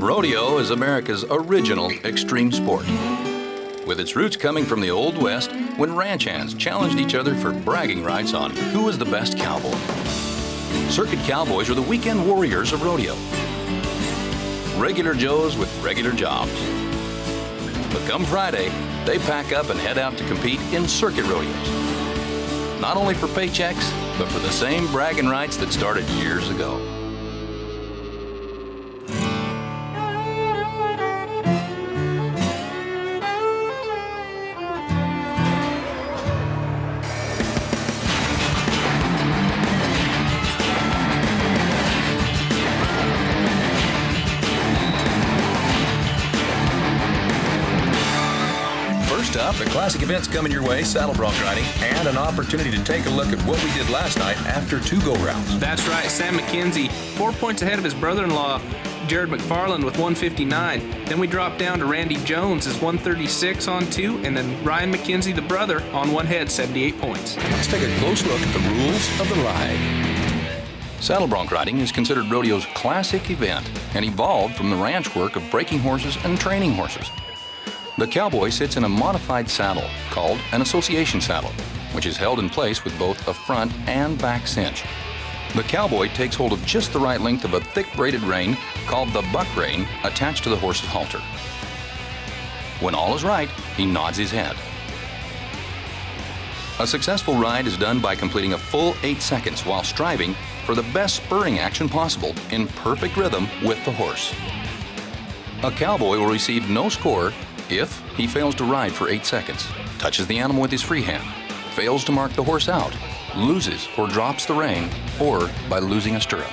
Rodeo is America's original extreme sport, with its roots coming from the Old West when ranch hands challenged each other for bragging rights on who was the best cowboy. Circuit cowboys are the weekend warriors of rodeo. Regular Joes with regular jobs. But come Friday, they pack up and head out to compete in circuit rodeos. Not only for paychecks, but for the same bragging rights that started years ago. First up, the classic events coming your way, Saddle Bronc Riding, and an opportunity to take a look at what we did last night after 2 go-rounds. That's right, Sam McKenzie, 4 points ahead of his brother-in-law, Jared McFarland, with 159. Then we dropped down to Randy Jones, is 136 on 2, and then Ryan McKenzie, the brother, on 1 head, 78 points. Let's take a close look at the rules of the ride. Saddle Bronc Riding is considered rodeo's classic event and evolved from the ranch work of breaking horses and training horses. The cowboy sits in a modified saddle called an association saddle, which is held in place with both a front and back cinch. The cowboy takes hold of just the right length of a thick braided rein called the buck rein attached to the horse's halter. When all is right, he nods his head. A successful ride is done by completing a full 8 seconds while striving for the best spurring action possible in perfect rhythm with the horse. A cowboy will receive no score if he fails to ride for 8 seconds, touches the animal with his free hand, fails to mark the horse out, loses or drops the rein, or by losing a stirrup.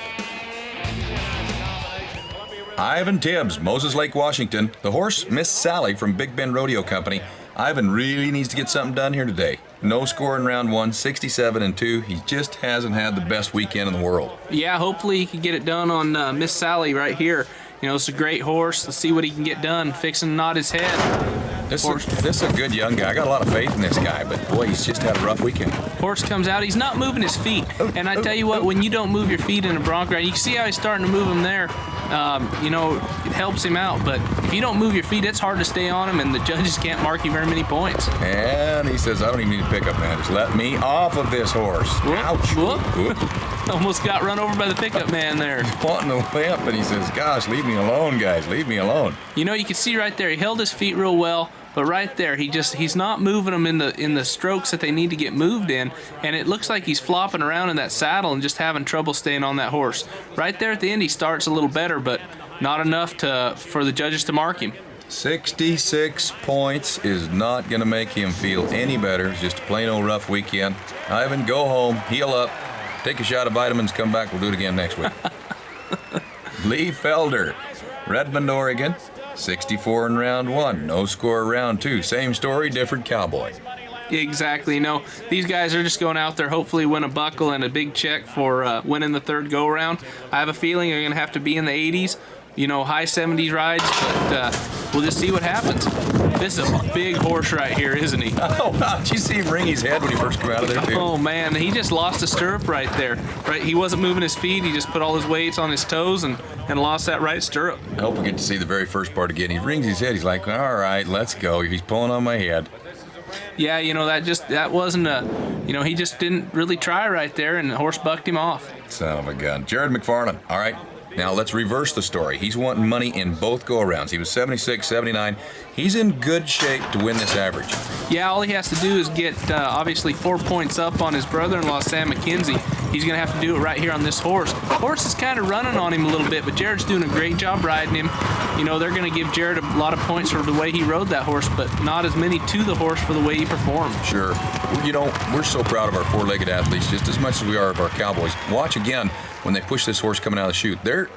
Ivan Tibbs, Moses Lake, Washington. The horse, Miss Sally from Big Bend Rodeo Company. Ivan really needs to get something done here today. No score in round 1, 67 and 2. He just hasn't had the best weekend in the world. Yeah, hopefully he can get it done on Miss Sally right here. You know, it's a great horse. Let's see what he can get done. Fixing to nod his head. This is a good young guy. I got a lot of faith in this guy, but boy, he's just had a rough weekend. Horse comes out. He's not moving his feet. And I tell you what, when you don't move your feet in a bronc ride, you can see how he's starting to move them there. You know, it helps him out. But if you don't move your feet, it's hard to stay on him, and the judges can't mark you very many points. And he says, I don't even need to pick up, man. Just let me off of this horse. Whoop, Ouch. whoop. Whoop. Almost got run over by the pickup man there. Wanting to limp, and he says, gosh, leave me alone, guys. Leave me alone. You know, you can see right there, he held his feet real well. But right there, he's not moving them in the strokes that they need to get moved in, and it looks like he's flopping around in that saddle and just having trouble staying on that horse. Right there at the end, he starts a little better, but not enough for the judges to mark him. 66 points is not going to make him feel any better. It's just a plain old rough weekend. Ivan, go home, heal up, take a shot of vitamins, come back, we'll do it again next week. Lee Felder, Redmond, Oregon. 64 in round 1, no score round 2. Same story, different cowboy. Exactly. You know, these guys are just going out there, hopefully win a buckle and a big check for winning the 3rd go-around. I have a feeling they're going to have to be in the 80s, you know, high 70s rides, but we'll just see what happens. This is a big horse right here, isn't he? Oh, wow. Did you see him wring his head when he first came out of there, too? Oh, man, he just lost a stirrup right there. Right, he wasn't moving his feet. He just put all his weights on his toes and lost that right stirrup. I hope we get to see the very first part again. He wrings his head. He's like, all right, let's go. He's pulling on my head. Yeah, you know, that wasn't you know, he just didn't really try right there, and the horse bucked him off. Son of a gun. Jared McFarland, all right. Now, let's reverse the story. He's wanting money in both go-arounds. He was 76, 79. He's in good shape to win this average. Yeah, all he has to do is get, obviously, 4 points up on his brother-in-law, Sam McKenzie. He's going to have to do it right here on this horse. The horse is kind of running on him a little bit, but Jared's doing a great job riding him. You know, they're going to give Jared a lot of points for the way he rode that horse, but not as many to the horse for the way he performed. Sure. You know, we're so proud of our 4-legged athletes, just as much as we are of our cowboys. Watch again when they push this horse coming out of the chute. They're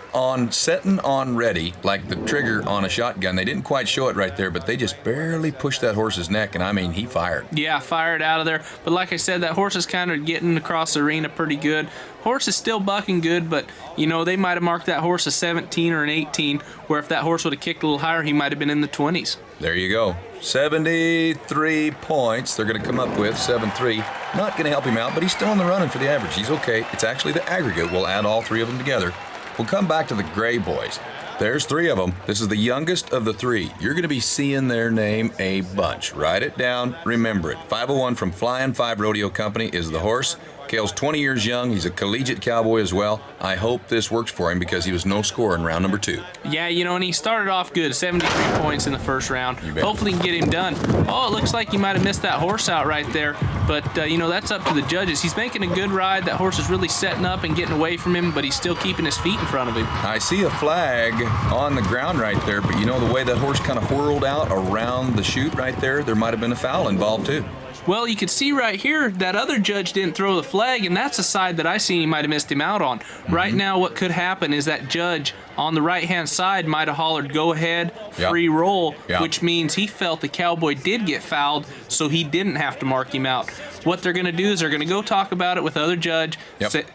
setting on ready, like the trigger on a shotgun. They didn't quite show it right there, but they just barely pushed that horse's neck, and I mean, he fired. Yeah, fired out of there. But like I said, that horse is kind of getting across the arena pretty good. Horse is still bucking good, but, you know, they might have marked that horse a 17 or an 18, where if that horse would have kicked a little higher, he might have been in the 20s. There you go. 73 points they're going to come up with, 7-3. Not going to help him out, but he's still in the running for the average. He's okay. It's actually the aggregate. We'll add all 3 of them together. We'll come back to the gray boys. There's 3 of them. This is the youngest of the 3. You're going to be seeing their name a bunch. Write it down. Remember it. 501 from Flying 5 Rodeo Company is the horse. Cale's 20 years young. He's a collegiate cowboy as well. I hope this works for him because he was no score in round number 2. Yeah, you know, and he started off good, 73 points in the first round. Hopefully he can get him done. Oh, it looks like he might have missed that horse out right there. But, you know, that's up to the judges. He's making a good ride. That horse is really setting up and getting away from him, but he's still keeping his feet in front of him. I see a flag on the ground right there, but you know the way that horse kind of whirled out around the chute right there, there might have been a foul involved too. Well, you can see right here that other judge didn't throw the flag, and that's the side that I seen he might have missed him out on. Right now, what could happen is that judge on the right-hand side might have hollered, go ahead, free roll, which means he felt the cowboy did get fouled, so he didn't have to mark him out. What they're going to do is they're going to go talk about it with the other judge,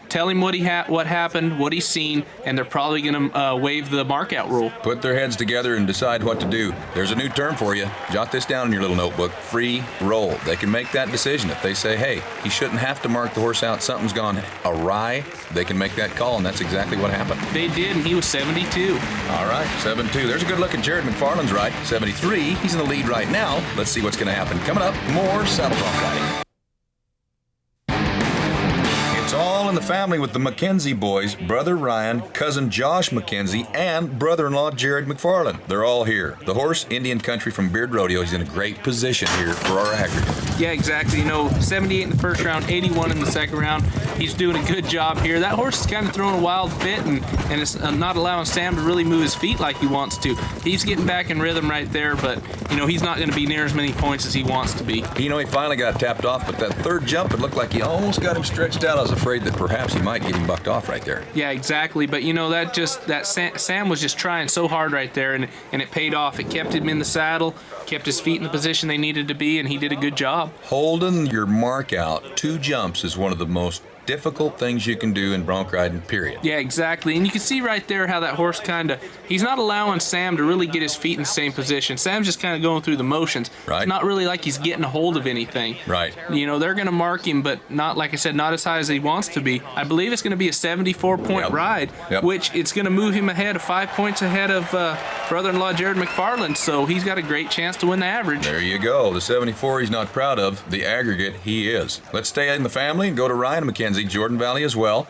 tell him what happened, what he's seen, and they're probably going to waive the markout rule. Put their heads together and decide what to do. There's a new term for you. Jot this down in your little notebook, free roll. They can make that decision. If they say, hey, he shouldn't have to mark the horse out, something's gone awry, they can make that call, and that's exactly what happened. They did, and he was 72. All right, 7-2. There's a good look at Jared McFarland's ride. 73. He's in the lead right now. Let's see what's going to happen. Coming up, more Saddle Bronc Riding. It's all in the family with the McKenzie boys, brother Ryan, cousin Josh McKenzie, and brother-in-law Jared McFarland. They're all here. The horse, Indian Country from Beard Rodeo, is in a great position here for our aggregate. Yeah, exactly. You know, 78 in the first round, 81 in the second round. He's doing a good job here. That horse is kind of throwing a wild fit, and it's not allowing Sam to really move his feet like he wants to. He's getting back in rhythm right there, but, you know, he's not going to be near as many points as he wants to be. You know, he finally got tapped off, but that third jump, it looked like he almost got him stretched out. I was afraid that perhaps he might get him bucked off right there. Yeah, exactly. But, you know, Sam was just trying so hard right there, and it paid off. It kept him in the saddle, kept his feet in the position they needed to be, and he did a good job. Holding your mark out 2 jumps is one of the most difficult things you can do in bronc riding, period. Yeah, exactly. And you can see right there how that horse he's not allowing Sam to really get his feet in the same position. Sam's just kind of going through the motions. Right. It's not really like he's getting a hold of anything. Right. You know, they're going to mark him, but not, like I said, not as high as he wants to be. I believe it's going to be a 74-point ride, which it's going to move him ahead of 5 points ahead of brother-in-law Jared McFarland, so he's got a great chance to win the average. There you go. The 74 he's not proud of. The aggregate he is. Let's stay in the family and go to Ryan McKenzie, Jordan Valley as well.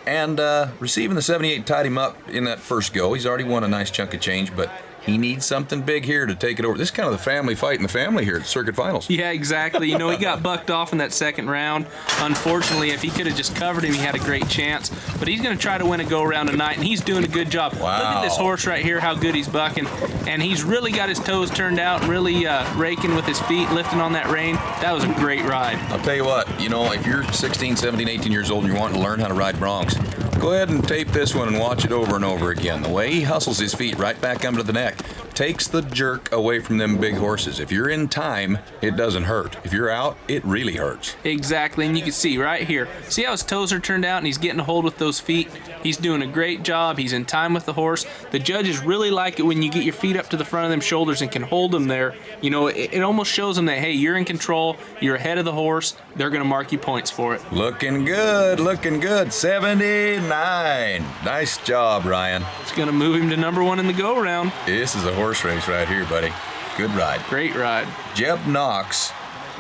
And receiving the 78 tied him up in that first go. He's already won a nice chunk of change, but he needs something big here to take it over. This is kind of the family fight in the family here at the circuit finals. Yeah, exactly. You know, he got bucked off in that second round. Unfortunately, if he could have just covered him, he had a great chance. But he's going to try to win a go-around tonight, and he's doing a good job. Wow. Look at this horse right here, how good he's bucking. And he's really got his toes turned out, really raking with his feet, lifting on that rein. That was a great ride. I'll tell you what, you know, if you're 16, 17, 18 years old and you're wanting to learn how to ride broncs, go ahead and tape this one and watch it over and over again. The way he hustles his feet right back under the neck takes the jerk away from them big horses. If you're in time, it doesn't hurt. If you're out, it really hurts. Exactly, and you can see right here. See how his toes are turned out and he's getting a hold with those feet? He's doing a great job. He's in time with the horse. The judges really like it when you get your feet up to the front of them shoulders and can hold them there. You know, it almost shows them that, hey, you're in control, you're ahead of the horse, they're going to mark you points for it. Looking good, looking good. 79. Nice job, Ryan. It's going to move him to number 1 in the go-round. This is a horse race right here, buddy. Good ride. Great ride. Jeb Knox,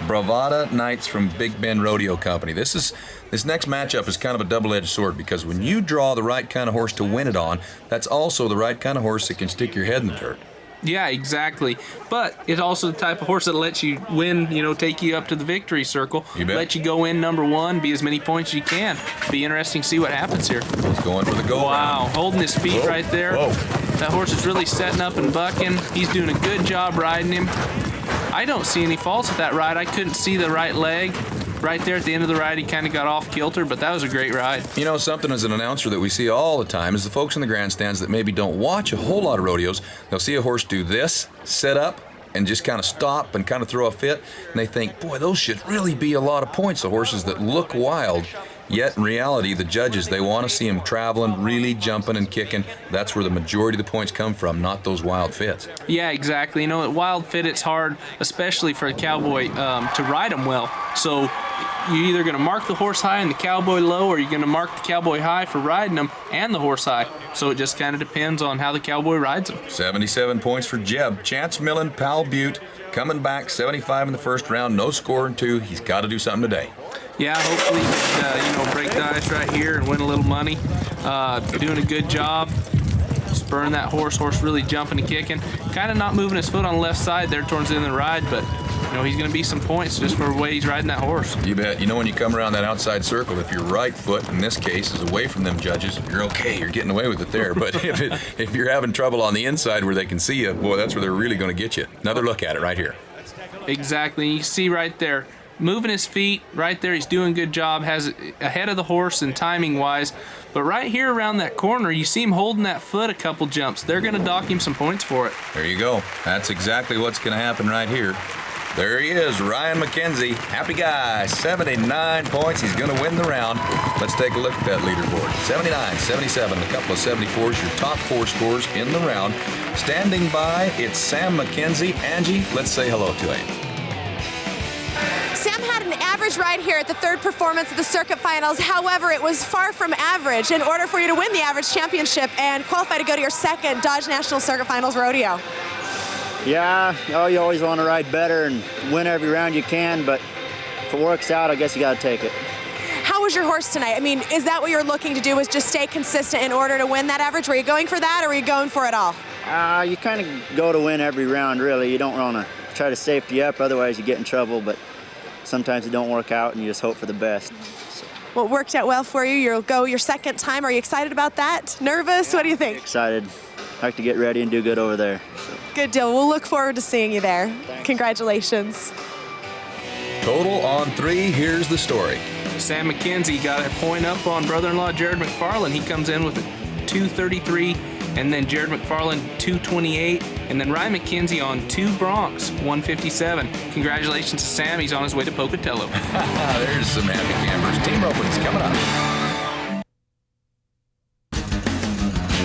Bravada Knights from Big Bend Rodeo Company. This next matchup is kind of a double-edged sword because when you draw the right kind of horse to win it on, that's also the right kind of horse that can stick your head in the dirt. Yeah, exactly. But it's also the type of horse that lets you win, you know, take you up to the victory circle. You bet. Let you go in number 1, be as many points as you can. Be interesting to see what happens here. He's going for the go Wow, round. holding his feet right there. Whoa. That horse is really setting up and bucking. He's doing a good job riding him. I don't see any faults with that ride. I couldn't see the right leg. Right there at the end of the ride, he kind of got off kilter, but that was a great ride. You know, something as an announcer that we see all the time is the folks in the grandstands that maybe don't watch a whole lot of rodeos. They'll see a horse do this, set up, and just kind of stop and kind of throw a fit, and they think, boy, those should really be a lot of points, the horses that look wild. Yet in reality, the judges, they want to see him traveling, really jumping and kicking. That's where the majority of the points come from, not those wild fits. Yeah, exactly. You know, at wild fit, it's hard, especially for a cowboy, to ride them well. So you're either going to mark the horse high and the cowboy low, or you're going to mark the cowboy high for riding them and the horse high. So it just kind of depends on how the cowboy rides them. 77 points for Jeb. Chance Millen, Powell Butte, coming back 75 in the first round, no score in 2. He's got to do something today. Yeah, hopefully, break the ice right here and win a little money. Doing a good job, spurring that horse really jumping and kicking. Kind of not moving his foot on the left side there towards the end of the ride, but he's going to be some points just for the way he's riding that horse. You bet. When you come around that outside circle, if your right foot, in this case, is away from them judges, you're okay. You're getting away with it there. But if you're having trouble on the inside where they can see you, boy, that's where they're really going to get you. Another look at it right here. Exactly. You can see right there, moving his feet right there. He's doing a good job, has ahead of the horse and timing wise. But right here around that corner, you see him holding that foot a couple jumps. They're going to dock him some points for it. There you go. That's exactly what's going to happen right here. There he is, Ryan McKenzie. Happy guy, 79 points. He's going to win the round. Let's take a look at that leaderboard. 79, 77, a couple of 74s, your top 4 scores in the round. Standing by, it's Sam McKenzie. Angie, let's say hello to him. Sam had an average ride here at the 3rd performance of the circuit finals. However, it was far from average in order for you to win the average championship and qualify to go to your 2nd Dodge National Circuit Finals rodeo. Yeah, you always want to ride better and win every round you can, but if it works out, I guess you got to take it. How was your horse tonight? I mean, is that what you're looking to do, was just stay consistent in order to win that average? Were you going for that, or were you going for it all? You kind of go to win every round, really. You don't want to try to safety up, otherwise you get in trouble, but sometimes it don't work out and you just hope for the best. Well, it worked out well for you. You'll go your 2nd time. Are you excited about that? Nervous? What do you think? Excited. I like to get ready and do good over there. So. Good deal. We'll look forward to seeing you there. Thanks. Congratulations. Total on 3, here's the story. Sam McKenzie got a point up on brother-in-law Jared McFarland. He comes in with a 233, and then Jared McFarland 228, and then Ryan McKenzie on 2 Broncs 157. Congratulations to Sam. He's on his way to Pocatello. There's some happy campers. Team opens coming up.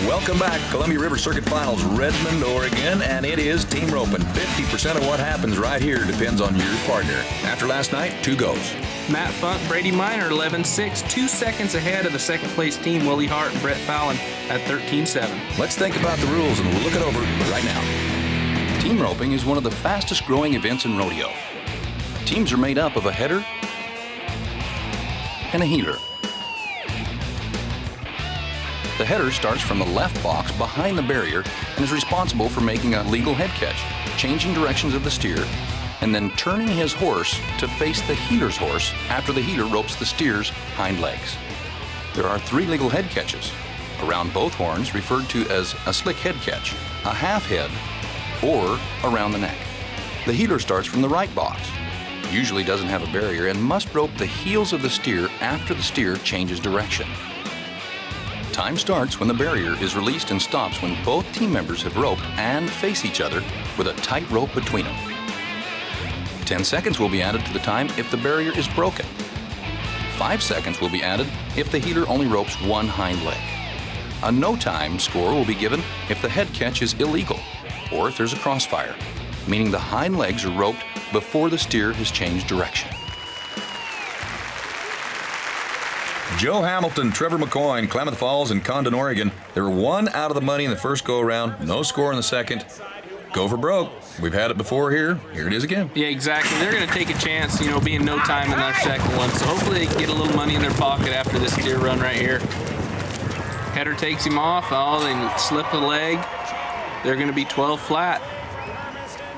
Welcome back, Columbia River Circuit Finals, Redmond, Oregon, and it is team roping. 50% of what happens right here depends on your partner. After last night, 2 goes. Matt Funk, Brady Miner, 11-6, 2 seconds ahead of the 2nd place team, Willie Hart and Brett Fallon at 13-7. Let's think about the rules, and we'll look it over right now. Team roping is one of the fastest growing events in rodeo. Teams are made up of a header and a heeler. The header starts from the left box behind the barrier and is responsible for making a legal head catch, changing directions of the steer, and then turning his horse to face the heeler's horse after the heeler ropes the steer's hind legs. There are 3 legal head catches, around both horns referred to as a slick head catch, a half head, or around the neck. The heeler starts from the right box, usually doesn't have a barrier, and must rope the heels of the steer after the steer changes direction. Time starts when the barrier is released and stops when both team members have roped and face each other with a tight rope between them. 10 seconds will be added to the time if the barrier is broken. 5 seconds will be added if the heeler only ropes one hind leg. A no time score will be given if the head catch is illegal or if there's a crossfire, meaning the hind legs are roped before the steer has changed direction. Joe Hamilton, Trevor McCoy, Klamath Falls, and Condon, Oregon. They were 1 out of the money in the first go-around, no score in the second. Go for broke. We've had it before here. Here it is again. Yeah, exactly. They're going to take a chance, being no time in their 2nd one. So hopefully they can get a little money in their pocket after this steer run right here. Header takes him off. Oh, they slip the leg. They're going to be 12 flat.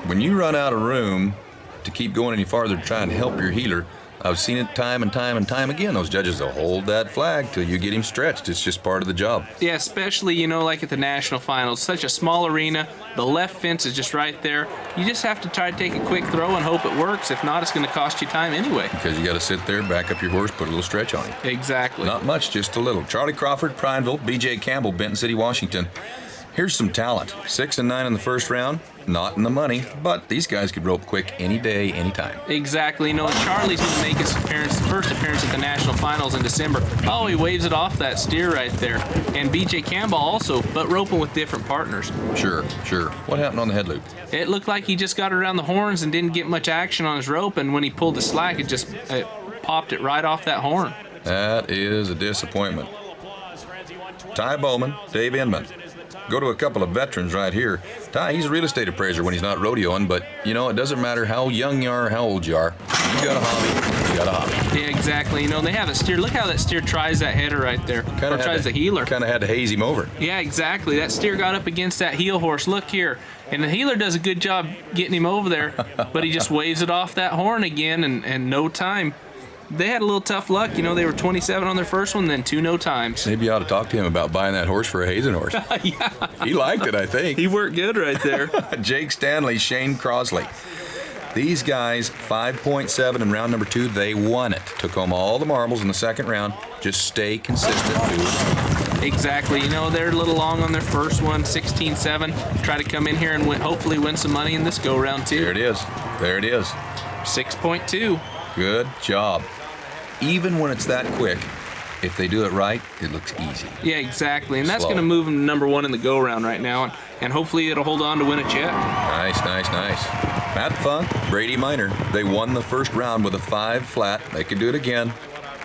When you run out of room to keep going any farther to try and help your heeler, I've seen it time and time and time again. Those judges will hold that flag till you get him stretched. It's just part of the job. Yeah, especially, like at the national finals. Such a small arena. The left fence is just right there. You just have to try to take a quick throw and hope it works. If not, it's going to cost you time anyway. Because you got to sit there, back up your horse, put a little stretch on him. Exactly. Not much, just a little. Charlie Crawford, Prineville, B.J. Campbell, Benton City, Washington. Here's some talent. 6 and 9 in the first round. not in the money, but these guys could rope quick any day, anytime. Exactly. You know, Charlie's going to make his first appearance at the national finals in December. Oh, he waves it off that steer right there. And BJ Campbell also, but roping with different partners. Sure. What happened on the head loop? It looked like he just got around the horns and didn't get much action on his rope, and when he pulled the slack, it popped it right off that horn. That is a disappointment. Ty Bowman, Dave Inman. Go to a couple of veterans right here. Ty, he's a real estate appraiser when he's not rodeoing, but, you know, it doesn't matter how young you are or how old you are. You got a hobby. Yeah, exactly. You know, they have a steer. Look how that steer tries that header right there. Or tries the heeler. Kind of had to haze him over. Yeah, exactly. That steer got up against that heel horse. Look here. And the heeler does a good job getting him over there, but he just waves it off that horn again and no time. They had a little tough luck. You know, they were 27 on their first one, then 2 no times. Maybe you ought to talk to him about buying that horse for a hazing horse. Yeah. He liked it, I think. He worked good right there. Jake Stanley, Shane Crosley. These guys, 5.7 in round number 2, they won it. Took home all the marbles in the second round. Just stay consistent, dude. Exactly. You know, they're a little long on their first one, 16-7. Try to come in here and hopefully win some money in this go-round, too. There it is. 6.2. Good job. Even when it's that quick, if they do it right, it looks easy. Yeah, exactly. And that's Slow. going to move them to number 1 in the go-round right now. And hopefully it'll hold on to win a check. Nice. Matt Funk, Brady Miner. They won the first round with a 5 flat. They could do it again.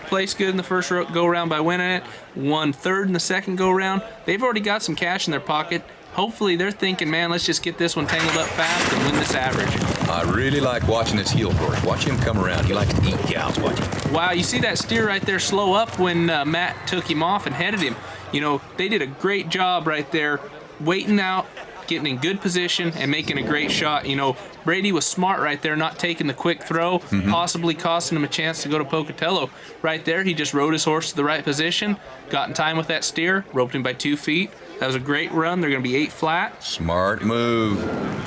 Placed good in the first go-round by winning it. Won third in the second go-round. They've already got some cash in their pocket. Hopefully they're thinking, man, let's just get this one tangled up fast and win this average. I really like watching this heel horse. Watch him come around. He likes to eat cows. Watch him. Wow, you see that steer right there slow up when Matt took him off and headed him. You know, they did a great job right there, waiting out, getting in good position, and making a great shot. You know, Brady was smart right there, not taking the quick throw, possibly costing him a chance to go to Pocatello. Right there, he just rode his horse to the right position, got in time with that steer, roped him by 2 feet. That was a great run. They're going to be 8 flat. Smart move.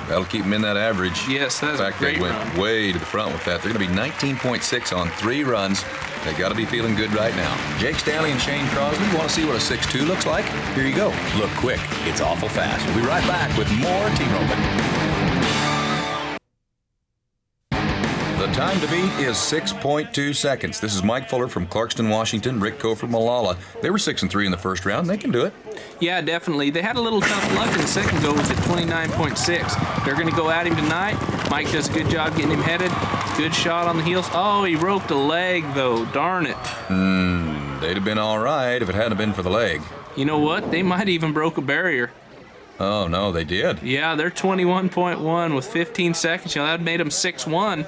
That'll keep them in that average. Yes, that's a great run. In fact, they went way to the front with that. They're going to be 19.6 on 3 runs. They got to be feeling good right now. Jake Stanley and Shane Crosley, you want to see what a 6'2 looks like? Here you go. Look quick. It's awful fast. We'll be right back with more team roping. The time to beat is 6.2 seconds. This is Mike Fuller from Clarkston, Washington, Rick Coe from Malala. They were 6-3 in the first round. They can do it. Yeah, definitely. They had a little tough luck in the second go with the 29.6. They're going to go at him tonight. Mike does a good job getting him headed. Good shot on the heels. Oh, he roped a leg, though. Darn it. They'd have been all right if it hadn't been for the leg. You know what? They might even broke a barrier. Oh, no, they did. Yeah, they're 21.1 with 15 seconds. You know, that made them 6-1.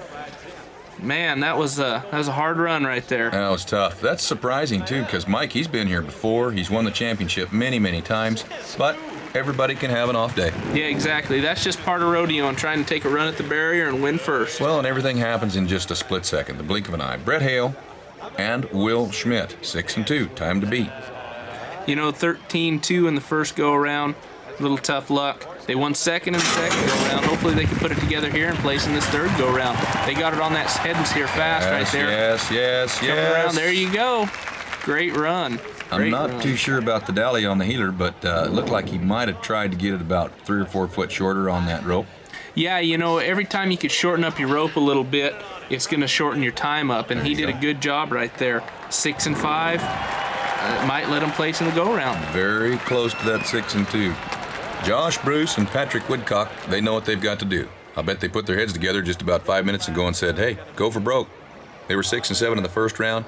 Man, that was a hard run right there. That was tough. That's surprising, too, because Mike, he's been here before. He's won the championship many, many times. But everybody can have an off day. Yeah, exactly. That's just part of rodeo and trying to take a run at the barrier and win first. Well, and everything happens in just a split second, the blink of an eye. Brett Hale and Will Schmidt, 6-2, time to beat. You know, 13-2 in the first go-around. A little tough luck. They won second in the second go-round. Hopefully they can put it together here and place in this third go-round. They got it on that head and steer fast right there. Yes. Coming around. There you go. Great run. I'm not too sure about the dally on the heeler, but it looked like he might have tried to get it about 3 or 4 foot shorter on that rope. Yeah, you know, every time you could shorten up your rope a little bit, it's going to shorten your time up, and he did a good job right there. 6-5. Might let him place in the go-round. Very close to that 6-2. Josh Bruce and Patrick Woodcock, they know what they've got to do. I bet they put their heads together just about 5 minutes ago and said, hey, go for broke. They were 6-7 in the first round.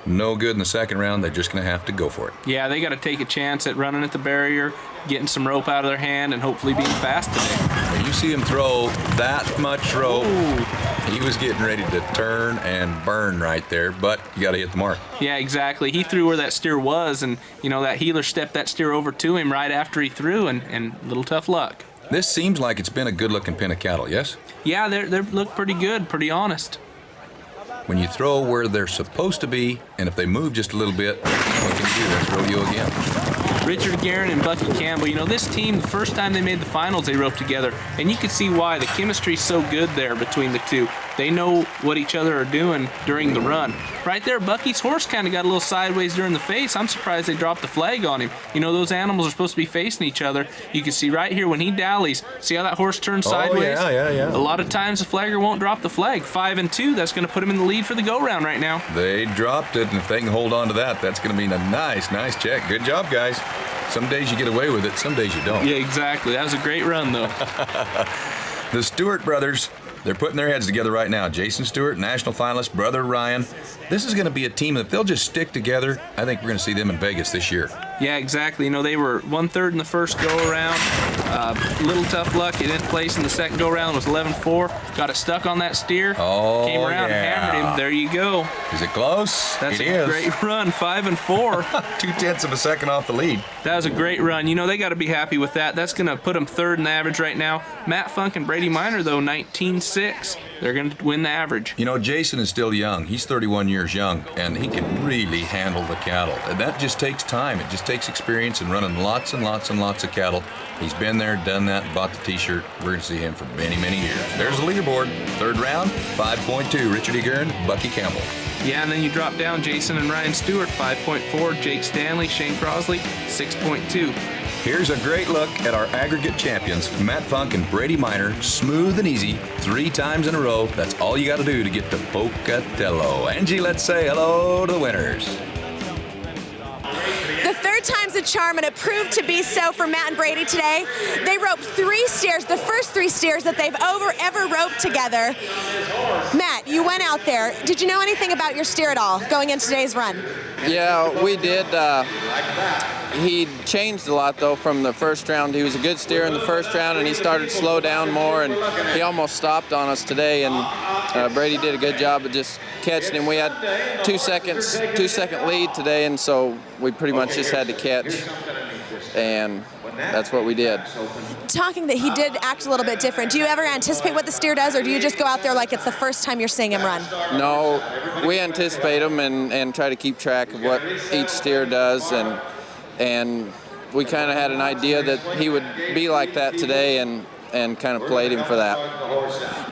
No good in the second round. They're just going to have to go for it. Yeah, they got to take a chance at running at the barrier, getting some rope out of their hand, and hopefully being fast today. You see him throw that much rope. Ooh. He was getting ready to turn and burn right there, but you got to hit the mark. Yeah, exactly. He threw where that steer was, and, you know, that heeler stepped that steer over to him right after he threw, and a little tough luck. This seems like it's been a good-looking pen of cattle, yes? Yeah, they look pretty good, pretty honest. When you throw where they're supposed to be, and if they move just a little bit, what can you do? That's rodeo again. Richard Guerin and Bucky Campbell. You know, this team, the first time they made the finals, they roped together, and you could see why. The chemistry's so good there between the two. They know what each other are doing during the run. Right there, Bucky's horse kind of got a little sideways during the face. I'm surprised they dropped the flag on him. You know, those animals are supposed to be facing each other. You can see right here when he dallies, see how that horse turns sideways? Yeah. A lot of times the flagger won't drop the flag. 5 and 2, that's going to put him in the lead for the go-round right now. They dropped it, and if they can hold on to that, that's going to be a nice check. Good job, guys. Some days you get away with it, some days you don't. Yeah, exactly. That was a great run, though. The Stewart brothers, they're putting their heads together right now. Jason Stewart, national finalist, brother Ryan. This is going to be a team that if they'll just stick together, I think we're going to see them in Vegas this year. Yeah, exactly. You know, they were 1/3 in the first go-around. A little tough luck. He didn't place in the second go-around. Was 11-4. Got it stuck on that steer. Oh, came around and hammered him. There you go. Is it close? That's it a is. great run. 5 and 4. 0.2 of a second off the lead. That was a great run. You know, they got to be happy with that. That's going to put them 3rd in the average right now. Matt Funk and Brady Minor, though, 19-6. They're going to win the average. You know, Jason is still young. He's 31 years young, and he can really handle the cattle. And that just takes time. It just takes experience and running lots and lots and lots of cattle. He's been there, done that, bought the T-shirt. We're going to see him for many, many years. There's the leaderboard. 3rd round, 5.2, Richard E. Guerin, Bucky Campbell. Yeah, and then you drop down Jason and Ryan Stewart, 5.4, Jake Stanley, Shane Crosley, 6.2. Here's a great look at our aggregate champions, Matt Funk and Brady Minor, smooth and easy, 3 times in a row. That's all you got to do to get to Pocatello. Angie, let's say hello to the winners. The 3rd time's a charm, and it proved to be so for Matt and Brady today. They roped 3 steers, the first 3 steers that they've ever roped together. Matt, you went out there. Did you know anything about your steer at all going into today's run? Yeah, we did. He changed a lot, though, from the first round. He was a good steer in the first round, and he started to slow down more, and he almost stopped on us today, and Brady did a good job of just catching him. We had 2-second lead today, and so we pretty much just had to catch, and that's what we did. Talking that he did act a little bit different, do you ever anticipate what the steer does, or do you just go out there like it's the first time you're seeing him run? No, we anticipate him and try to keep track of what each steer does, and we kind of had an idea that he would be like that today, and kind of played him for that.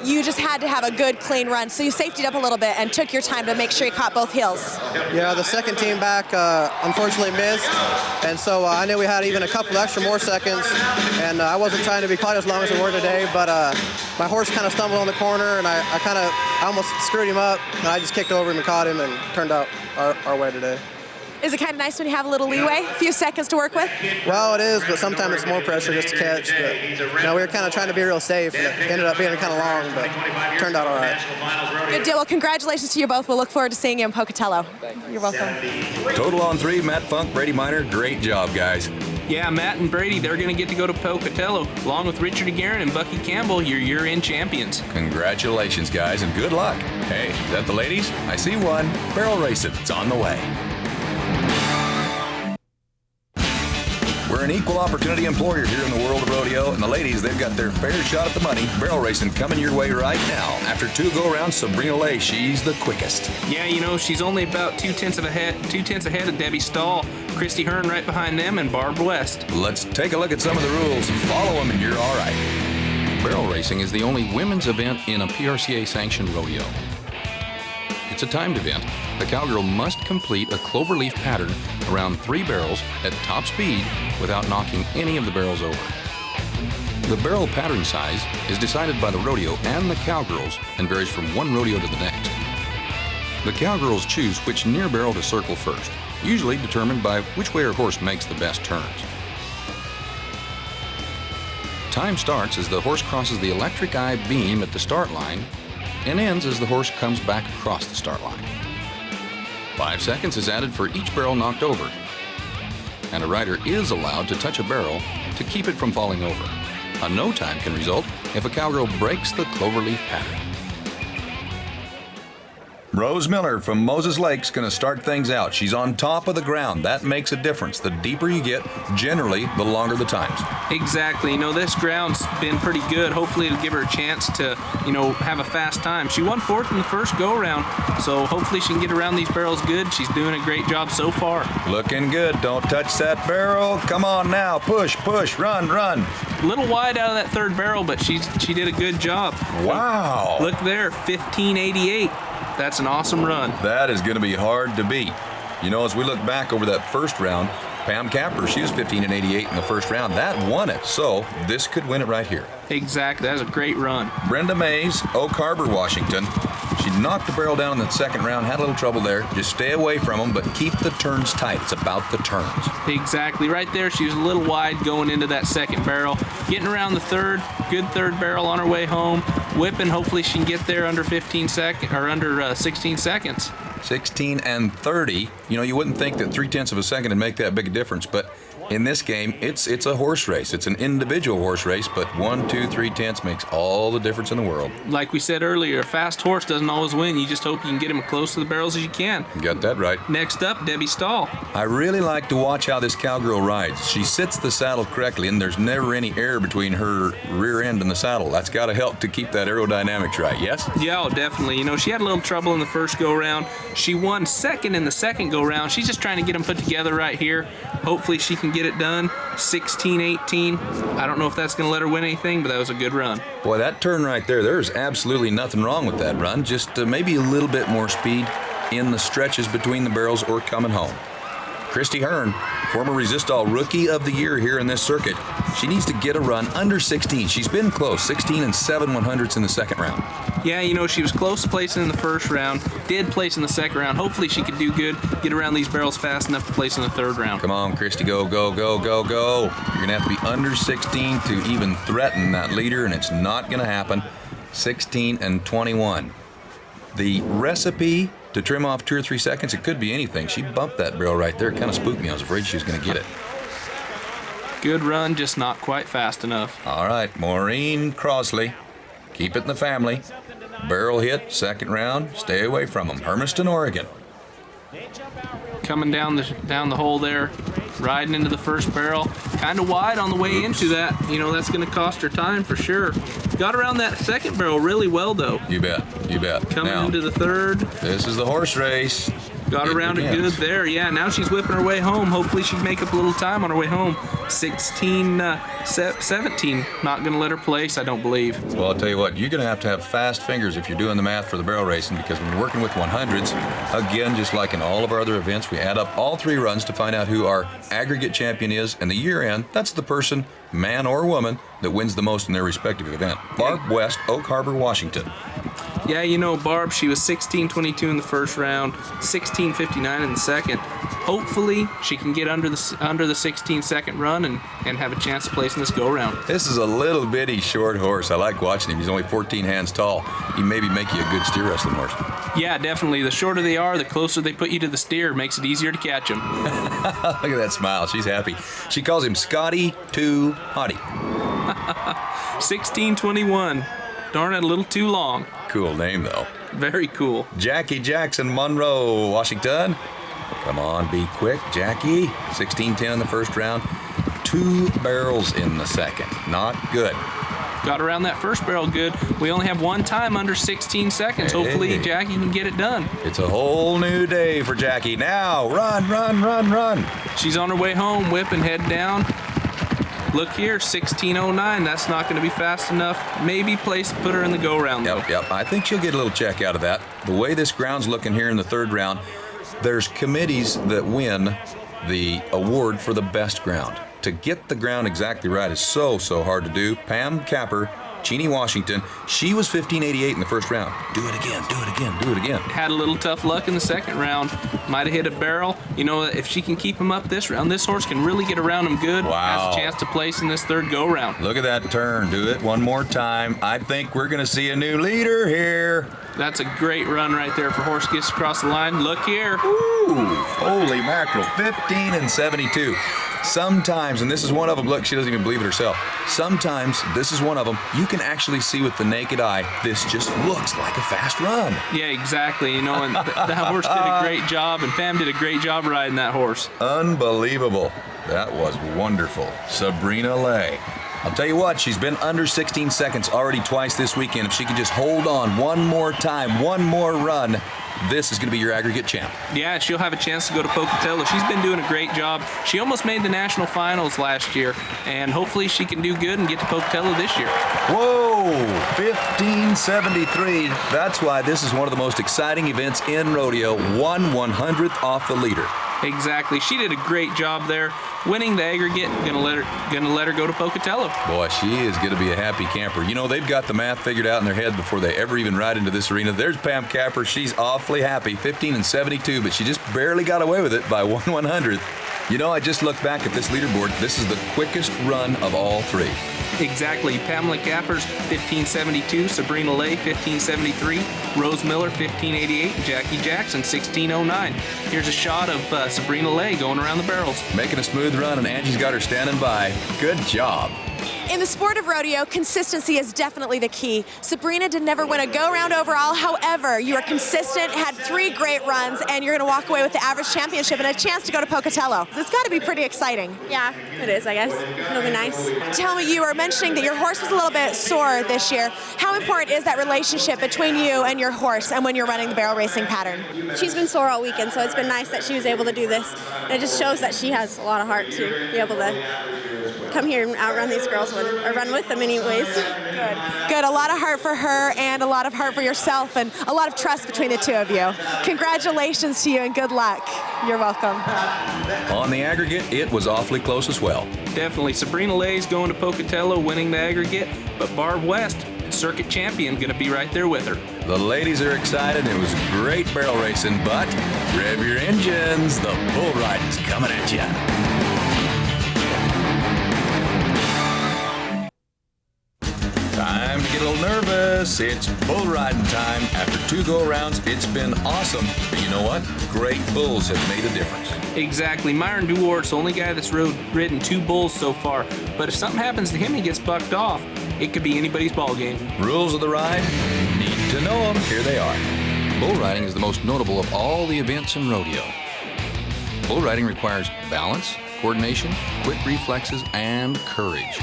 You just had to have a good, clean run, so you safetied up a little bit and took your time to make sure you caught both heels. Yeah, the second team back unfortunately missed, and so I knew we had even a couple extra more seconds, and I wasn't trying to be quite as long as we were today, but my horse kind of stumbled on the corner, and I almost screwed him up, and I just kicked over him and caught him, and turned out our way today. Is it kind of nice when you have a little leeway, a few seconds to work with? Well, it is, but sometimes it's more pressure just to catch. But you know, we were kind of trying to be real safe, and it ended up being kind of long, but it turned out all right. Good deal. Well, congratulations to you both. We'll look forward to seeing you in Pocatello. You're welcome. Total on 3, Matt Funk, Brady Minor. Great job, guys. Yeah, Matt and Brady, they're going to get to go to Pocatello, along with Richard E. Guerin and Bucky Campbell, your year-end champions. Congratulations, guys, and good luck. Hey, is that the ladies? I see one. Barrel race it. It's on the way. We're an equal opportunity employer here in the world of rodeo, and the ladies, they've got their fair shot at the money. Barrel racing coming your way right now. After 2 go-rounds, Sabrina Lay, she's the quickest. Yeah, you know, she's only about 2/10 ahead of Debbie Stahl, Christy Hearn right behind them, and Barb West. Let's take a look at some of the rules. Follow them and you're all right. Barrel racing is the only women's event in a PRCA-sanctioned rodeo. It's a timed event. The cowgirl must complete a cloverleaf pattern around 3 barrels at top speed without knocking any of the barrels over. The barrel pattern size is decided by the rodeo and the cowgirls and varies from one rodeo to the next. The cowgirls choose which near barrel to circle first, usually determined by which way her horse makes the best turns. Time starts as the horse crosses the electric eye beam at the start line and ends as the horse comes back across the start line. 5 seconds is added for each barrel knocked over, and a rider is allowed to touch a barrel to keep it from falling over. A no time can result if a cowgirl breaks the cloverleaf pattern. Rose Miller from Moses Lake's going to start things out. She's on top of the ground. That makes a difference. The deeper you get, generally, the longer the times. Exactly. This ground's been pretty good. Hopefully it'll give her a chance to, have a fast time. She won 4th in the first go-round, so hopefully she can get around these barrels good. She's doing a great job so far. Looking good. Don't touch that barrel. Come on now. Push, push, run, run. A little wide out of that third barrel, but she did a good job. Wow. Look there, 1588. That's an awesome run. That is going to be hard to beat. As we look back over that first round, Pam Capper, she was 15-88 in the first round. That won it, so this could win it right here. Exactly, that was a great run. Brenda Mays, Oak Harbor, Washington. She knocked the barrel down in the second round, had a little trouble there. Just stay away from them, but keep the turns tight. It's about the turns. Exactly, right there she was a little wide going into that second barrel. Getting around the third, good third barrel on her way home. Whipping, hopefully she can get there under 15 seconds, or under 16 seconds. 16 and 30. You wouldn't think that 0.3 of a second would make that big a difference, but in this game, it's a horse race. It's an individual horse race, but 1, 2, 3/10 makes all the difference in the world. Like we said earlier, a fast horse doesn't always win. You just hope you can get him as close to the barrels as you can. You got that right. Next up, Debbie Stahl. I really like to watch how this cowgirl rides. She sits the saddle correctly, and there's never any air between her rear end and the saddle. That's got to help to keep that aerodynamics right, yes? Yeah, definitely. She had a little trouble in the first go-round. She won second in the second go-round. She's just trying to get them put together right here. Hopefully she can get it done. 16-18. I don't know if that's going to let her win anything, but that was a good run. Boy, that turn right there's absolutely nothing wrong with that run. Just maybe a little bit more speed in the stretches between the barrels or coming home. Christy Hearn, former Resistol Rookie of the Year here in this circuit. She needs to get a run under 16. She's been close, 16 and 7/100ths in the second round. Yeah, she was close to placing in the first round, did place in the second round. Hopefully she could do good, get around these barrels fast enough to place in the third round. Come on, Christy, go, go, go, go, go. You're going to have to be under 16 to even threaten that leader, and it's not going to happen. 16 and 21. The recipe to trim off 2 or 3 seconds, it could be anything. She bumped that barrel right there. It kind of spooked me. I was afraid she was going to get it. Good run, just not quite fast enough. All right, Maureen Crossley. Keep it in the family. Barrel hit, second round. Stay away from them. Hermiston, Oregon. Coming down the hole there, riding into the first barrel. Kind of wide on the way into that. That's going to cost her time for sure. Got around that second barrel really well, though. You bet, you bet. Coming now, into the third. This is the horse race. Got around it good there. Yeah, now she's whipping her way home. Hopefully she can make up a little time on her way home. 17. Not going to let her place, I don't believe. Well, I'll tell you what, you're going to have fast fingers if you're doing the math for the barrel racing, because when you're working with 100s, again, just like in all of our other events, we add up all 3 runs to find out who our aggregate champion is, and the year end, that's the person, man or woman, that wins the most in their respective event. Barb West, Oak Harbor, Washington. Yeah, Barb, she was 16-22 in the first round, 16-59 in the second. Hopefully, she can get under the 16-second run and have a chance to place in this go-round. This is a little bitty short horse. I like watching him. He's only 14 hands tall. He maybe make you a good steer wrestling horse. Yeah, definitely. The shorter they are, the closer they put you to the steer. Makes it easier to catch them. Look at that smile. She's happy. She calls him Scotty Too Hottie. 16-21. Darn it, a little too long. Cool name, though. Very cool. Jackie Jackson, Monroe, Washington. Come on, be quick, Jackie. 16-10 in the first round. 2 barrels in the second. Not good. Got around that first barrel good. We only have 1 time under 16 seconds. Hey. Hopefully Jackie can get it done. It's a whole new day for Jackie. Now, run, run, run, run. She's on her way home, whipping, head down. Look here, 16:09. That's not going to be fast enough. Maybe put her in the go-round, though. Yep. I think she'll get a little check out of that. The way this ground's looking here in the third round, there's committees that win the award for the best ground. To get the ground exactly right is so hard to do. Pam Capper, Cheney, Washington, she was 15-88 in the first round. Do it again, do it again, do it again. Had a little tough luck in the second round. Might have hit a barrel. If she can keep him up this round, this horse can really get around him good. Wow. Has a chance to place in this third go-round. Look at that turn. Do it one more time. I think we're going to see a new leader here. That's a great run right there for horse gets across the line. Look here. Ooh, holy mackerel. 15 and 72. Sometimes, and this is one of them, look, she doesn't even believe it herself. Sometimes, this is one of them, you can actually see with the naked eye, this just looks like a fast run. Yeah, exactly. You know, and that horse did a great job, and Pam did a great job riding that horse. Unbelievable. That was wonderful. Sabrina Lay. I'll tell you what, she's been under 16 seconds already twice this weekend. If she can just hold on one more time, one more run, this is going to be your aggregate champ. Yeah, she'll have a chance to go to Pocatello. She's been doing a great job. She almost made the national finals last year, and hopefully she can do good and get to Pocatello this year. Whoa, 1573. That's why this is one of the most exciting events in rodeo. 1/100th off the leader. Exactly. She did a great job there, winning the aggregate. Gonna let her go to Pocatello. Boy, she is going to be a happy camper. You know, they've got the math figured out in their head before they ever even ride into this arena. There's Pam Capper. She's awfully happy, 15-72, but she just barely got away with it by 1/100th. You know, I just looked back at this leaderboard. This is the quickest run of all three. Exactly. Pamela Cappers, 1572. Sabrina Lay, 1573. Rose Miller, 1588. And Jackie Jackson, 1609. Here's a shot of Sabrina Lay going around the barrels. Making a smooth run, and Angie's got her standing by. Good job. In the sport of rodeo, consistency is definitely the key. Sabrina did never win a go-round overall. However, you are consistent, had 3 great runs, and you're going to walk away with the average championship and a chance to go to Pocatello. It's got to be pretty exciting. Yeah, it is, I guess. It'll be nice. Tell me, you were mentioning that your horse was a little bit sore this year. How important is that relationship between you and your horse and when you're running the barrel racing pattern? She's been sore all weekend, so it's been nice that she was able to do this. And it just shows that she has a lot of heart to be able to come here and outrun these girls or run with them anyways. Good. A lot of heart for her and a lot of heart for yourself and a lot of trust between the two of you. Congratulations to you and good luck. You're welcome. On the aggregate, it was awfully close as well. Definitely. Sabrina Lay's going to Pocatello, winning the aggregate, but Barb West, circuit champion, going to be right there with her. The ladies are excited. It was great barrel racing, but rev your engines. The bull riding's coming at you. Time to get a little nervous. It's bull riding time. After 2 go-arounds, it's been awesome. But you know what? Great bulls have made a difference. Exactly. Myron Duwart's the only guy that's ridden 2 bulls so far. But if something happens to him, he gets bucked off. It could be anybody's ball game. Rules of the ride? Need to know them. Here they are. Bull riding is the most notable of all the events in rodeo. Bull riding requires balance, coordination, quick reflexes, and courage.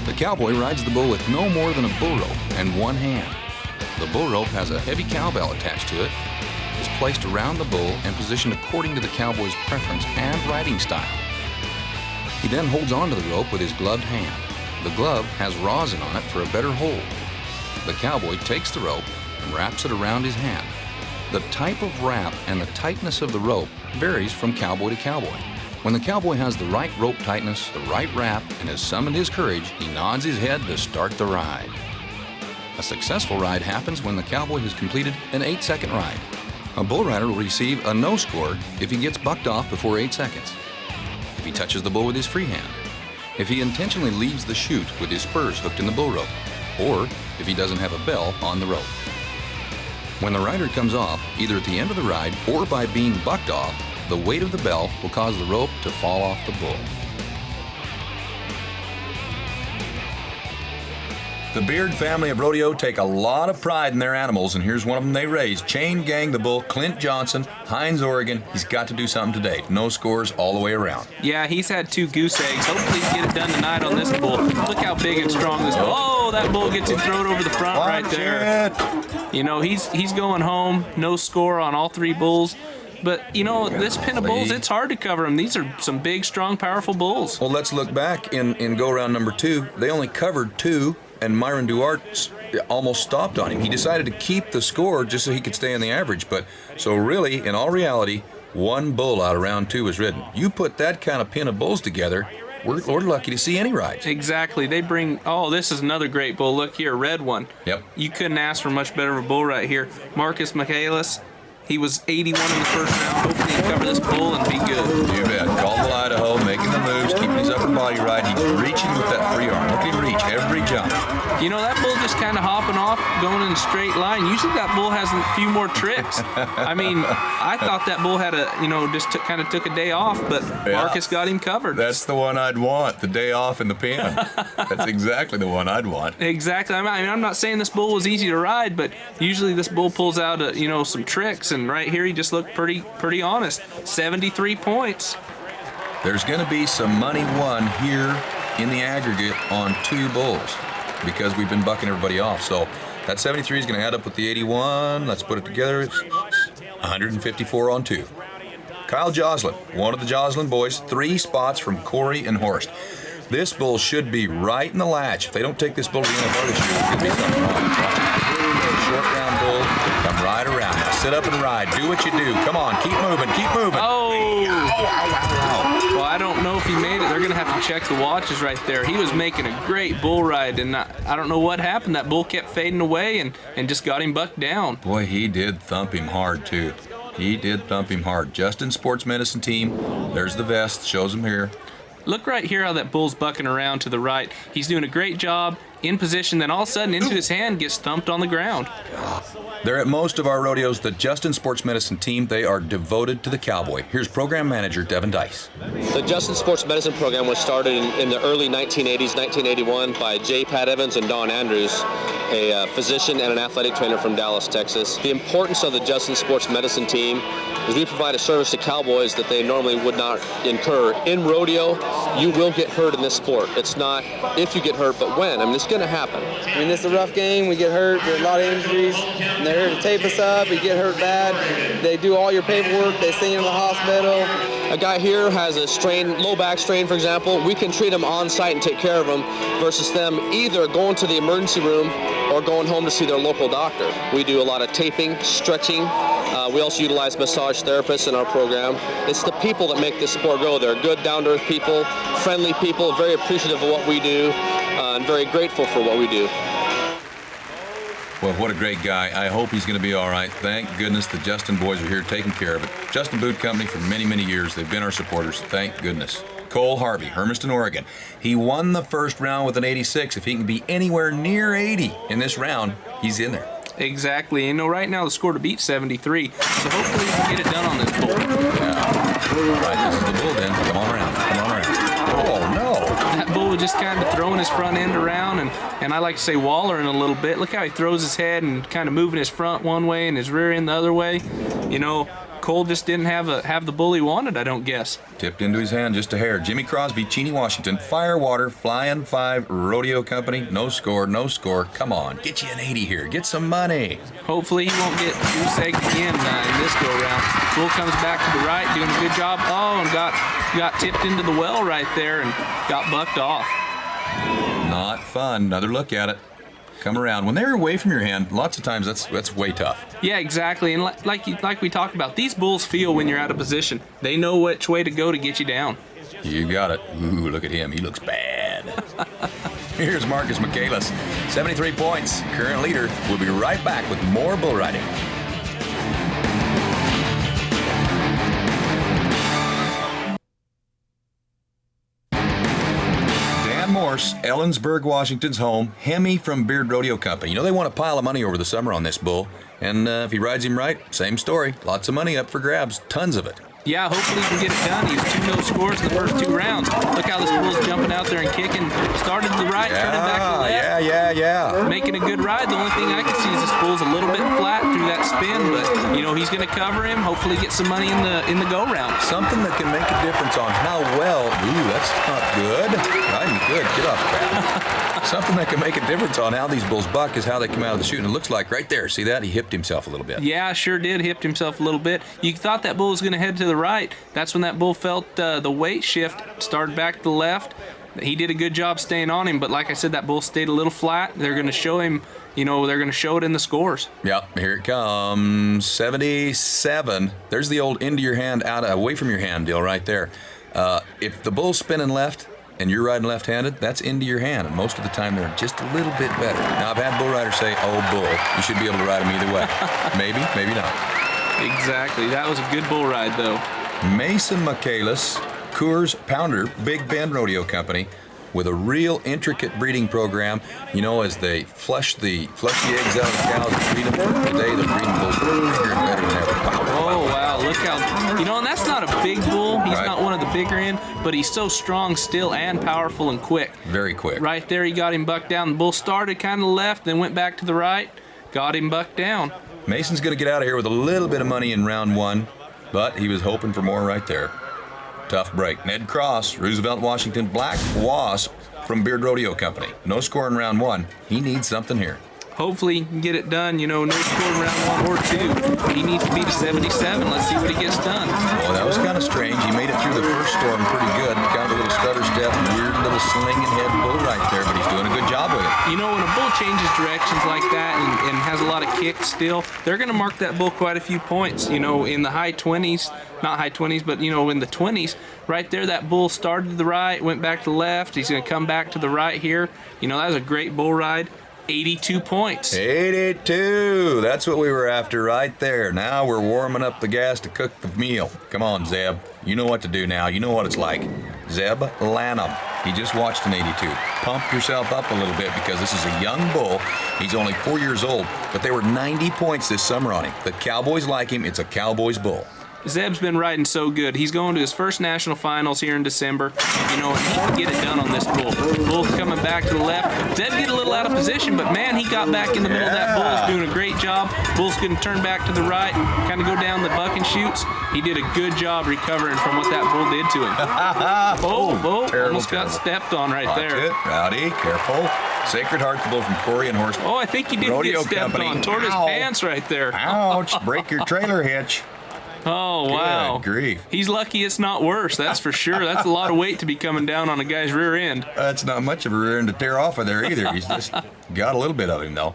The cowboy rides the bull with no more than a bull rope and one hand. The bull rope has a heavy cowbell attached to it, is placed around the bull and positioned according to the cowboy's preference and riding style. He then holds onto the rope with his gloved hand. The glove has rosin on it for a better hold. The cowboy takes the rope and wraps it around his hand. The type of wrap and the tightness of the rope varies from cowboy to cowboy. When the cowboy has the right rope tightness, the right wrap, and has summoned his courage, he nods his head to start the ride. A successful ride happens when the cowboy has completed an 8-second ride. A bull rider will receive a no score if he gets bucked off before 8 seconds, if he touches the bull with his free hand, if he intentionally leaves the chute with his spurs hooked in the bull rope, or if he doesn't have a bell on the rope. When the rider comes off, either at the end of the ride or by being bucked off, the weight of the bell will cause the rope to fall off the bull. The Beard family of rodeo take a lot of pride in their animals, and here's one of them they raised. Chain Gang the bull, Clint Johnson, Hines, Oregon. He's got to do something today. No scores all the way around. Yeah, he's had 2 goose eggs. Hopefully he can get it done tonight on this bull. Look how big and strong this bull. Oh, that bull gets him thrown over the front right there. You know, he's going home. No score on all 3 bulls. But, you know, this pen of bulls, it's hard to cover them. These are some big, strong, powerful bulls. Well, let's look back in go-round number 2. They only covered 2, and Myron Duarte almost stopped on him. He decided to keep the score just so he could stay on the average. But so really, in all reality, 1 bull out of round 2 was ridden. You put that kind of pen of bulls together, we're lucky to see any rides. Exactly. They bring, oh, this is another great bull. Look here, red one. Yep. You couldn't ask for much better of a bull right here. Marcus Michaelis. He was 81 in the first round. Hopefully he can cover this bull and be good. You bet. Caldwell, Idaho, making the moves, keeping his upper body ride. He's reaching with that free arm. Look at him reach every jump. You know, that bull just kind of hopping off, going in a straight line. Usually that bull has a few more tricks. I mean, I thought that bull had just kind of took a day off, but Marcus got him covered. That's the one I'd want, the day off in the pen. That's exactly the one I'd want. Exactly. I mean, I'm not saying this bull was easy to ride, but usually this bull pulls out, some tricks, and right here he just looked pretty honest. 73 points. There's going to be some money won here in the aggregate on 2 bulls because we've been bucking everybody off. So that 73 is going to add up with the 81. Let's put it together. It's 154 on 2. Kyle Joslin, one of the Joslin boys, 3 spots from Corey and Horst. This bull should be right in the latch. If they don't take this bull to the NFL this year, there's going to be something wrong. Short round bull, come right around. Now sit up and ride. Do what you do. Come on, keep moving, keep moving. Oh! Ow. Well, I don't know if he made it. They're going to have to check the watches right there. He was making a great bull ride, and I don't know what happened. That bull kept fading away and just got him bucked down. Boy, he did thump him hard, too. He did thump him hard. Justin Sports Medicine Team. There's the vest. Shows him here. Look right here how that bull's bucking around to the right. He's doing a great job in position, then all of a sudden into his hand gets thumped on the ground. They're at most of our rodeos. The Justin Sports Medicine Team, they are devoted to the cowboy. Here's program manager Devin Dice. The Justin Sports Medicine program was started in the early 1980s, 1981 by J. Pat Evans and Don Andrews, a physician and an athletic trainer from Dallas, Texas. The importance of the Justin Sports Medicine Team is we provide a service to cowboys that they normally would not incur. In rodeo, you will get hurt in this sport. It's not if you get hurt, but when. I mean, it's going to happen. I mean, it's a rough game. We get hurt. There's a lot of injuries. And they're here to tape us up. We get hurt bad. They do all your paperwork. They send you to the hospital. A guy here has a strain, low back strain, for example. We can treat him on site and take care of him versus them either going to the emergency room or going home to see their local doctor. We do a lot of taping, stretching. We also utilize massage therapists in our program. It's the people that make this sport go. They're good, down-to-earth people, friendly people, very appreciative of what we do, and very grateful for what we do. Well, what a great guy. I hope he's going to be all right. Thank goodness the Justin boys are here taking care of it. Justin Boot Company for many, many years. They've been our supporters. Thank goodness. Cole Harvey, Hermiston, Oregon. He won the first round with an 86. If he can be anywhere near 80 in this round, he's in there. Exactly. Right now the score to beat 73. So hopefully we can get it done on this bull. Yeah. Right, this is the bull then. Come on around. Come on around. Oh, no. That bull was just kind of throwing his front end around, and I like to say wallering a little bit. Look how he throws his head and kind of moving his front one way and his rear end the other way. Cole just didn't have the bull he wanted, I don't guess. Tipped into his hand just a hair. Jimmy Crosby, Cheney, Washington, Firewater, Flying 5, Rodeo Company. No score, no score. Come on, get you an 80 here. Get some money. Hopefully he won't get goose-egged again in this go-around. Bull comes back to the right, doing a good job. Oh, and got tipped into the well right there and got bucked off. Not fun. Another look at it. Come around. When they're away from your hand, lots of times that's way tough. Yeah, exactly. And like we talked about, these bulls feel when you're out of position. They know which way to go to get you down. You got it. Ooh, look at him. He looks bad. Here's Marcus Michaelis. 73 points. Current leader. We'll be right back with more bull riding. Morse, Ellensburg, Washington's home. Hemi from Beard Rodeo Company. They want a pile of money over the summer on this bull. And if he rides him right, same story. Lots of money up for grabs. Tons of it. Yeah, hopefully he can get it done. He was 2-0 scores in the first 2 rounds. Look how this bull's jumping out there and kicking. Started to the right, turning back to the left. Yeah. Making a good ride. The only thing I can see is this bull's a little bit flat through that spin, but he's going to cover him. Hopefully get some money in the go round. Something that can make a difference on how well. Ooh, that's not good. Riding good. Get off that. Something that can make a difference on how these bulls buck is how they come out of the chute. And it looks like right there. See that? He hipped himself a little bit. Yeah, sure did. Hipped himself a little bit. You thought that bull was going to head to the right. That's when that bull felt the weight shift, started back to the left. He did a good job staying on him, but like I said, that bull stayed a little flat. They're going to show him, they're going to show it in the scores. Yep, here it comes. 77. There's the old into your hand, out away from your hand deal right there. If the bull's spinning left and you're riding left-handed, that's into your hand, and most of the time they're just a little bit better. Now, I've had bull riders say, oh, bull, you should be able to ride him either way. Maybe not. Exactly. That was a good bull ride, though. Mason Michaelis, Coors Pounder Big Bend Rodeo Company with a real intricate breeding program. You know, as they flush the eggs out of the cows and breed them, today the breeding bulls are bigger and better than ever. Oh, wow, look how, you know, and that's not a big bull. He's not one of the bigger end, but he's so strong still and powerful and quick. Very quick. Right there, he got him bucked down. The bull started kind of left, then went back to the right, got him bucked down. Mason's going to get out of here with a little bit of money in round 1, but he was hoping for more right there. Tough break. Ned Cross, Roosevelt, Washington, Black Wasp from Beard Rodeo Company. No score in round 1. He needs something here. Hopefully he can get it done. You know, no score in round 1 or 2. He needs to beat a 77. Let's see what he gets done. Well, that was kind of strange. He made it through the first storm pretty good. Kind of a little stutter step, weird little slinging head bull right there, but he's doing a good job with it. You know, when a bull changes directions like that and has a lot of kick still, they're going to mark that bull quite a few points. You know, in the high 20s, not high 20s, but, you know, in the 20s, right there, that bull started to the right, went back to the left. He's going to come back to the right here. You know, that was a great bull ride. 82 points. 82. That's what we were after right there. Now we're warming up the gas to cook the meal. Come on, Zeb. You know what to do now. You know what it's like. Zeb Lanham. He just watched an 82. Pump yourself up a little bit because this is a young bull. He's only 4 years old, but there were 90 points this summer on him. The Cowboys like him. It's a Cowboys bull. Zeb's been riding so good. He's going to his first national finals here in December. You know, he can get it done on this bull. Bull's coming back to the left. Zeb get a little out of position, but man, he got back in the middle of that bull. He's doing a great job. Bull's going to turn back to the right, kind of go down the buck and shoots. He did a good job recovering from what that bull did to him. Almost got stepped on right there. Watch it. Rowdy, careful. Sacred Heart, the bull from Corey and Horse. Oh, I think he did Rodeo get stepped Company. on. Toward his pants right there. Ouch. Break your trailer hitch. Oh, wow. Good grief. He's lucky it's not worse, that's for sure. That's a lot of weight to be coming down on a guy's rear end. That's not much of a rear end to tear off of there either. He's just got a little bit of him, though.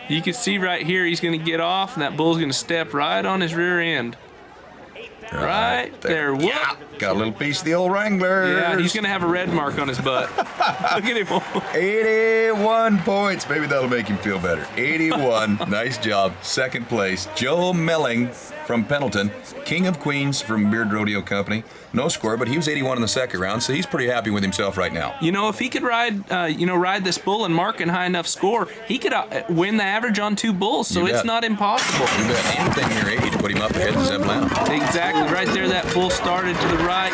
You can see right here, he's going to get off, and that bull's going to step right on his rear end. Right there. Whoop. Yeah. Got a little piece of the old Wrangler. Yeah, he's going to have a red mark on his butt. Look at him. 81 points. Maybe that'll make him feel better. 81. Nice job. Second place, Joe Melling from Pendleton. King of Queens from Beard Rodeo Company. No score, but he was 81 in the second round, so he's pretty happy with himself right now. You know, if he could ride this bull and mark a high enough score, he could win the average on 2 bulls, so it's not impossible. You bet. Anything near 80 to put him up ahead of Zeb Lanham. Exactly. Right there, that bull started to the right,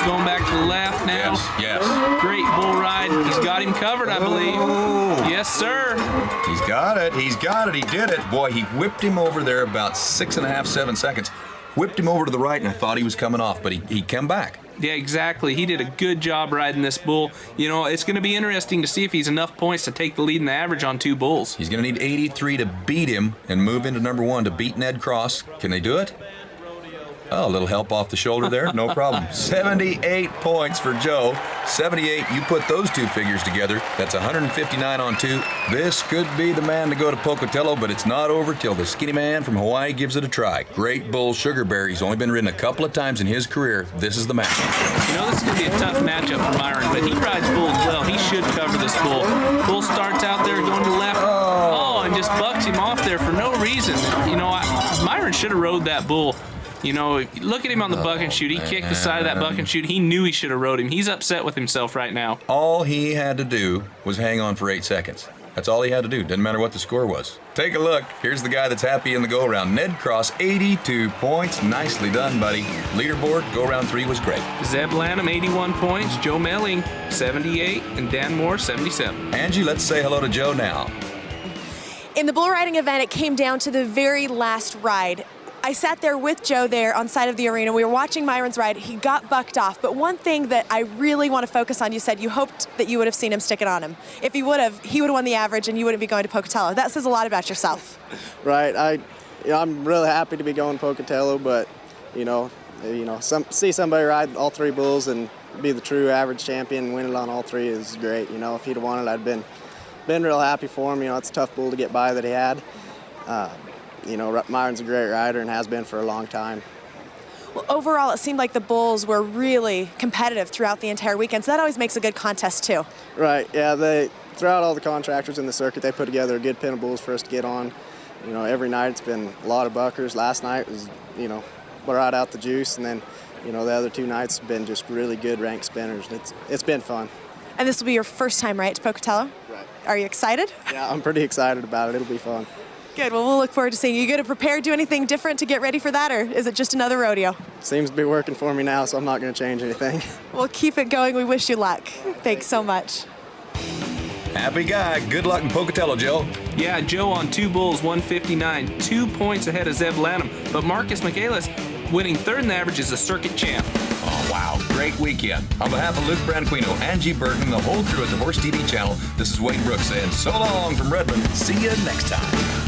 going back to the left now. Yes. Great bull ride. He's got him covered, I believe. Oh. Yes, sir. He's got it. He's got it. He did it. Boy, he whipped him over there about 6.5, 7 seconds. Whipped him over to the right, and I thought he was coming off, but he came back. Yeah, exactly. He did a good job riding this bull. You know, it's going to be interesting to see if he's enough points to take the lead in the average on 2 bulls. He's going to need 83 to beat him and move into number 1 to beat Ned Cross. Can they do it? Oh, a little help off the shoulder there. No problem. 78 points for Joe. 78, you put those 2 figures together, that's 159 on 2. This could be the man to go to Pocatello, but it's not over till the skinny man from Hawaii gives it a try. Great bull, Sugarberry. He's only been ridden a couple of times in his career. This is the matchup. You know, this is going to be a tough matchup for Myron, but he rides bulls well. He should cover this bull. Bull starts out there going to the left. And just bucks him off there for no reason. You know, Myron should have rode that bull. You know, look at him on the buck and shoot. He kicked the side of that buck and shoot. He knew he should have rode him. He's upset with himself right now. All he had to do was hang on for 8 seconds. That's all he had to do. Didn't matter what the score was. Take a look. Here's the guy that's happy in the go-around. Ned Cross, 82 points. Nicely done, buddy. Leaderboard, go-around 3 was great. Zeb Lanham, 81 points. Joe Melling, 78. And Dan Moore, 77. Angie, let's say hello to Joe now. In the bull riding event, it came down to the very last ride. I sat there with Joe there on side of the arena. We were watching Myron's ride. He got bucked off. But one thing that I really want to focus on, you said you hoped that you would have seen him stick it on him. If he would have won the average and you wouldn't be going to Pocatello. That says a lot about yourself. Right. I'm really happy to be going to Pocatello, but see somebody ride all 3 bulls and be the true average champion and win it on all 3 is great. You know, if he'd have won it, I'd been real happy for him. You know, it's a tough bull to get by that he had. Myron's a great rider and has been for a long time. Well, overall, it seemed like the bulls were really competitive throughout the entire weekend, so that always makes a good contest, too. Right, yeah. Throughout all the contractors in the circuit, they put together a good pen of bulls for us to get on. You know, every night it's been a lot of buckers. Last night was, brought out the juice, and then you know, the other 2 nights have been just really good ranked spinners. It's been fun. And this will be your first time, right, to Pocatello? Right. Are you excited? Yeah, I'm pretty excited about it. It'll be fun. Good. Well, we'll look forward to seeing you. You going to prepare, do anything different to get ready for that, or is it just another rodeo? Seems to be working for me now, so I'm not going to change anything. We'll keep it going. We wish you luck. Thanks so much. Happy guy. Good luck in Pocatello, Joe. Yeah, Joe on 2 bulls, 159, 2 points ahead of Zev Lanham. But Marcus Michaelis winning 3rd in the average is a circuit champ. Oh, wow. Great weekend. On behalf of Luke Branquino, Angie Burton, the whole crew at the Horse TV channel, this is Wade Brooks saying so long from Redmond. See you next time.